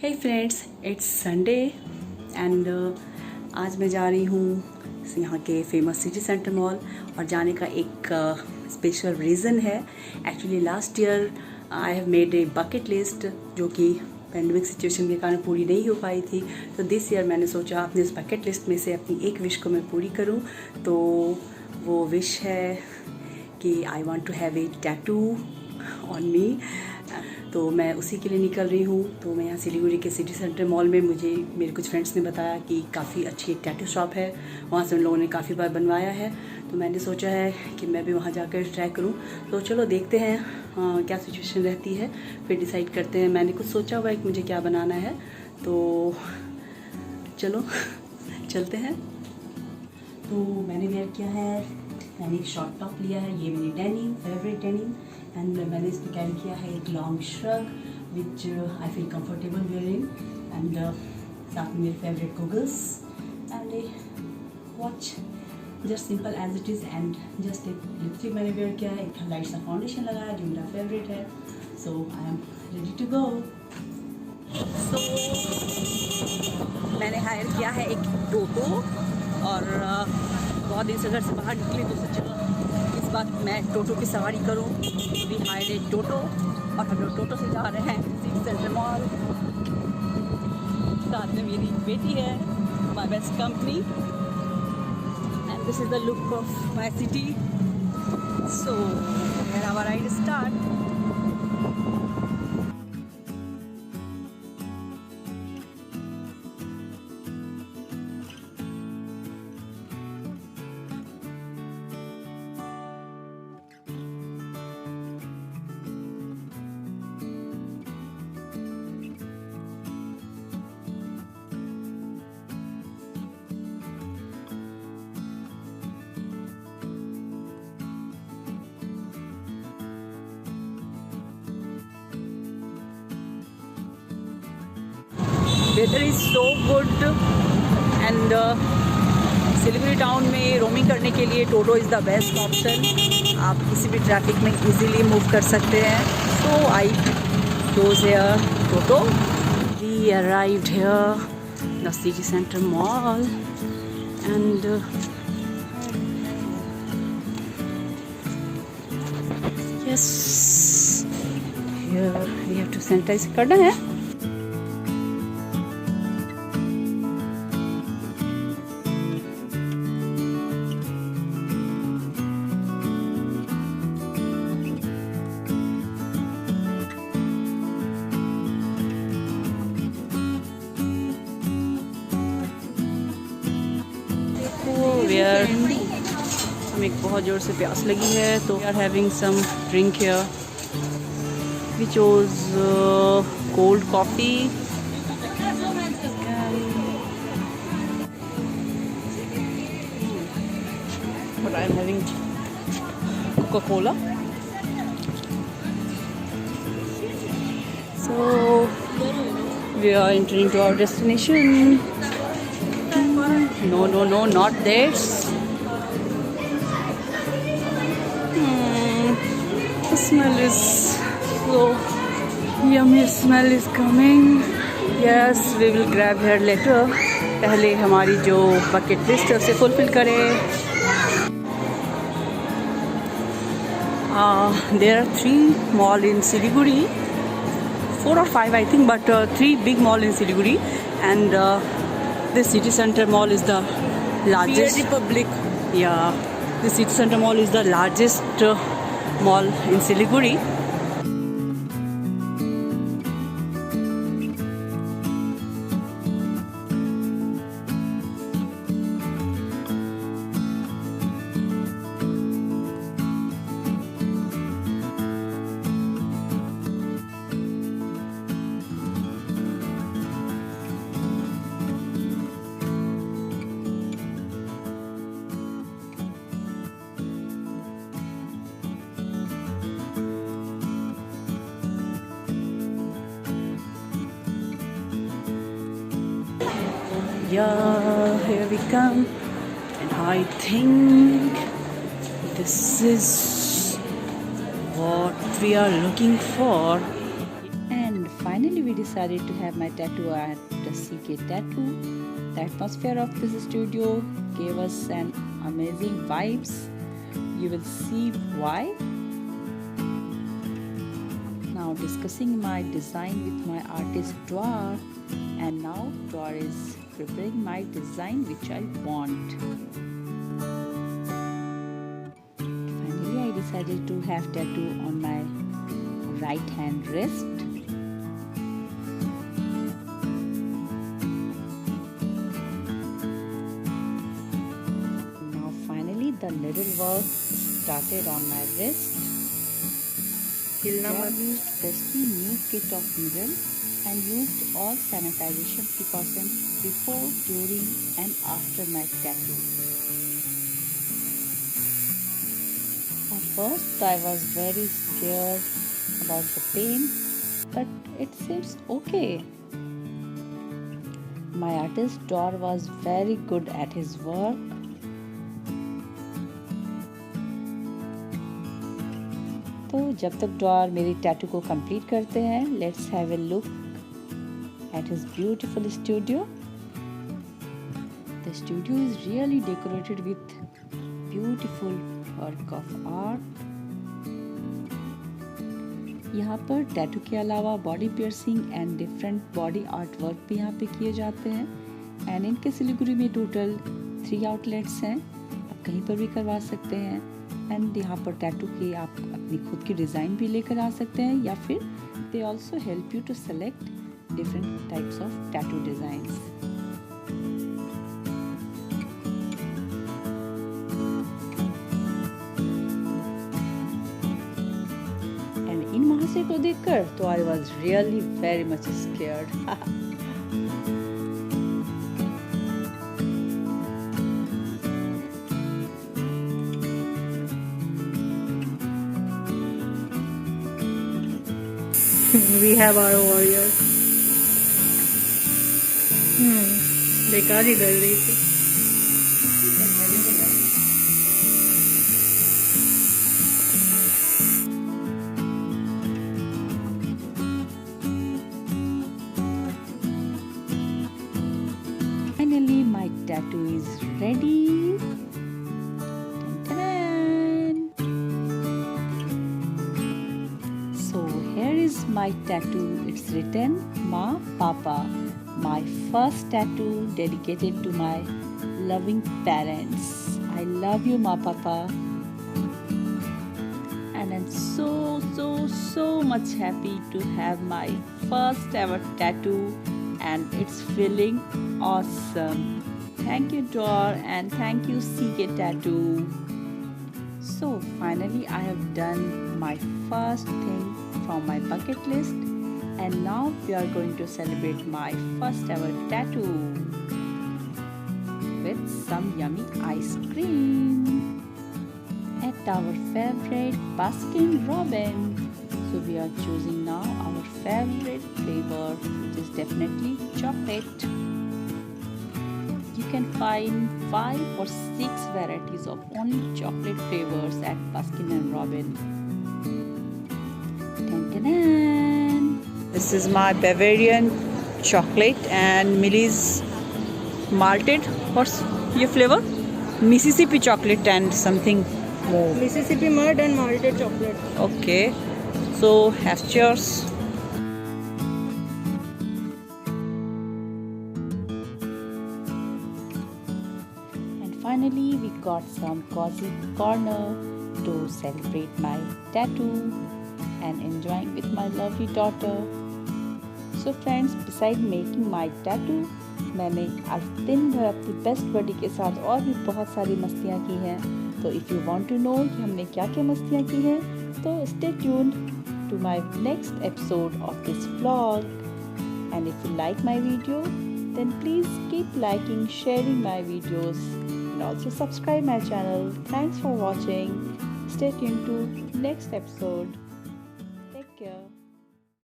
Hey friends, it's Sunday and आज मैं जा रही हूँ यहाँ के फेमस सिटी सेंटर मॉल। और जाने का एक स्पेशल रीज़न है। Actually last year I have made a bucket list जो कि पैंडमिक सिचुएशन के कारण पूरी नहीं हो पाई थी। तो दिस ईयर मैंने सोचा अपने इस बकेट लिस्ट में से अपनी एक विश को मैं पूरी करूँ। तो वो विश है कि I want to have a tattoo on me. तो मैं उसी के लिए निकल रही हूँ। तो मैं यहाँ सिलीगुड़ी के सिटी सेंटर मॉल में मुझे मेरे कुछ फ्रेंड्स ने बताया कि काफ़ी अच्छी एक टैटू शॉप है, वहाँ से उन लोगों ने काफ़ी बार बनवाया है। तो मैंने सोचा है कि मैं भी वहाँ जाकर ट्राई करूँ। तो चलो देखते हैं क्या सिचुएशन रहती है, फिर डिसाइड करते हैं। मैंने कुछ सोचा हुआ है कि मुझे क्या बनाना है, तो चलो चलते हैं। तो मैंने वेयर किया है, मैंने एक शॉर्ट टॉप लिया है, ये मेरी डेनिम फेवरेट डेनिम। एंड मैंने इस पर कैरी किया है एक long shrug which I feel comfortable wearing. And साथ में मेरे favourite goggles and a watch, just simple as it is. And just एक लिपस्टिक मैंने वेयर किया है, एक लाइट सा फाउंडेशन लगाया जो मेरा फेवरेट है। So I am ready to go. So मैंने हायर किया है एक टोटो और बहुत दिन से घर से बाहर निकली तो सोचा इस बार मैं टोटो की सवारी करूं। वी हायर ए टोटो और हम लोग टोटो से जा रहे हैं सिटी सेंटर मॉल। साथ में मेरी बेटी है, my best company. And this is the look of my city. So here our ride start. Weather is so good and Siliguri town में रोमिंग करने के लिए toto is the best option. आप किसी भी ट्रैफिक में इजीली मूव कर सकते हैं। So I chose here toto. We arrived here the city centre mall and yes here we have to sanitise करना है। हमें बहुत ज़ोर से प्यास लगी है तो we are having some drink here. We chose cold coffee. But I am having Coca Cola. So we are entering to our destination. No, no, no, not this. The smell is so yummy. Smell is coming. Yes, we will grab here later. पहले हमारी जो bucket list है उसे fulfil करें। There are 3 malls in Siliguri, 4 or 5 I think, but 3 big malls in Siliguri, and the city center mall is the largest. Republic. Yeah, the city center mall is the largest mall in Siliguri. Yeah, here we come, and I think this is what we are looking for. And finally we decided to have my tattoo at the CK Tattoo. The atmosphere of this studio gave us an amazing vibes. You will see why. Now discussing my design with my artist Dwar, and now Dwar is preparing my design which I want. Finally I decided to have tattoo on my right hand wrist. Now finally the needlework started on my wrist. I used Bestie new kit of needle and used all sanitization precautions before, during and after my tattoo. At first I was very scared about the pain, but it seems okay. My artist Dwar was very good at his work. तो जब तक Dwar मेरी tattoo को complete करते हैं, let's have a look at his beautiful studio. The studio is really decorated with beautiful work of art. यहाँ पर tattoo के अलावा body piercing and different body art work भी यहाँ पे किए जाते हैं। एंड इनके सिलीगुड़ी में टोटल 3 आउटलेट्स हैं, आप कहीं पर भी करवा सकते हैं। एंड यहाँ पर टैटू के आप अपनी खुद की डिज़ाइन भी लेकर आ सकते हैं, या फिर they also help you to select different types of tattoo designs. And इन महाशय को देखकर तो I was really very much scared. We have our warriors. बेकार ही डर रही थी। Finally, my tattoo is ready. So here is my tattoo. It's written Ma Papa. My first tattoo dedicated to my loving parents. I love you, Ma Papa. And I'm so much happy to have my first ever tattoo, and it's feeling awesome. Thank you, Dwar, and thank you, CK Tattoo. So finally I have done my first thing from my bucket list. And now we are going to celebrate my first ever tattoo with some yummy ice cream at our favorite Baskin Robbins. So we are choosing now our favorite flavor, which is definitely chocolate. You can find 5 or 6 varieties of only chocolate flavors at Baskin and Robbins. This is my Bavarian chocolate and Millie's malted. What's your flavor? Mississippi chocolate and something more. Mississippi mud and malted chocolate. Okay, so have cheers. And finally, we got some cozy corner to celebrate my tattoo and enjoying with my lovely daughter. So friends, beside making my tattoo, मैंने आज दिन भर अपनी best buddy के साथ और भी बहुत सारी मस्तियाँ की हैं। तो if you want to know कि हमने क्या क्या मस्तियाँ की हैं, तो stay tuned to my next episode of this vlog. And if you like my video, then please keep liking, sharing my videos, and also subscribe my channel. Thanks for watching. Stay tuned to next episode.